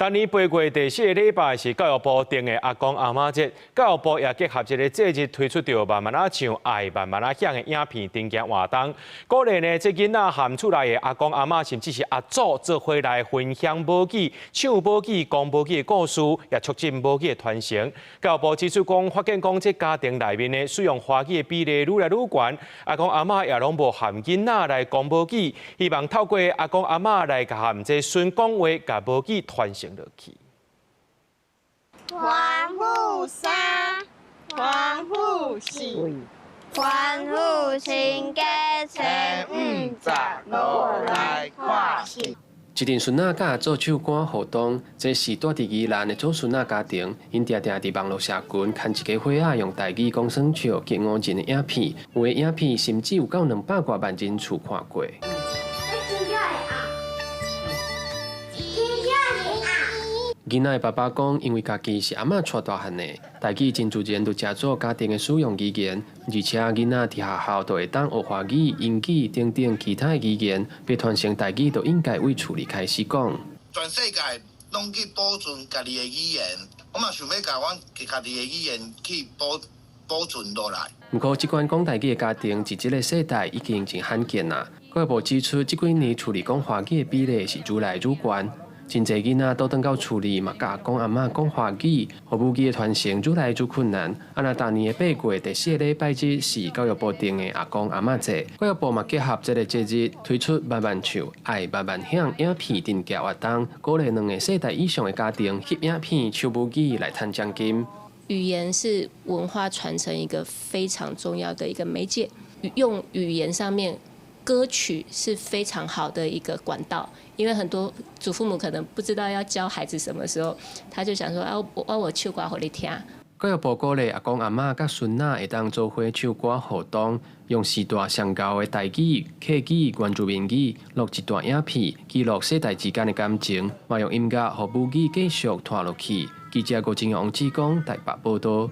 今年8月第4個禮拜是教育部定的阿公阿媽節，教育部也結合這個節日推出着慢慢啊唱、愛慢慢啊響的影片定鏡活動，鼓勵呢這囡仔含厝內的阿公阿媽，甚至是阿祖做伙來分享母語、唱母語、講母語的故事，也促進母語的傳承。教育部指出講，發現講這家庭內面呢使用華語的比例愈來愈懸，阿公阿媽也攏無含囡仔來講母語，希望透過阿公阿媽來含這孫講話，甲母語傳承。歡呼三，歡呼四，歡呼新家前516來看戲。一陣孫仔甲做手歌互動，這是住佇宜蘭的祖孫仔家庭，因定定佇網絡社群牽一個伙仔用台語講耍笑激5人的影片，有的影片甚至有到200多萬人次看過。囡仔的爸爸講，因為家己是阿嬤帶大漢的，台語真自然就成做家庭的使用語言，而且囡仔佇學校都會當學華語、英語等等其他的語言，要傳承台語，就應該為厝裡開始講。全世界攏去保存家己的語言，我嘛想要甲阮家己的語言去保存落來。不過，這款講台語的家庭，在這個世代已經真罕見啦。教育部指出，這幾年厝裡講華語的比例是愈來愈懸。真濟囡仔倒轉到厝裡嘛，甲阿公阿嬤講華語，和母語的傳承愈來愈困難。啊，那大年的8月第4個禮拜日是教育部定的阿公阿嬤節，教育部嘛結合這個節日推出慢慢唱、愛慢慢響影片定鏡活動，鼓勵2個世代以上的家庭翕影片、唱母語來賺獎金。語言是文化傳承一個非常重要的一個媒介，用語言上面。歌曲是非常好的一個管道，因為很多祖父母可能不知道要教孩子什麼時候，他就想說啊，我唱歌給你聽。教育部鼓勵阿公阿嬤甲孫仔會當做伙唱歌互動，用時代上高的台語、客語、原住民語錄一段影片，記錄世代之間的感情，嘛用音樂和母語繼續傳落去。記者郭金陽、王志剛台北報道。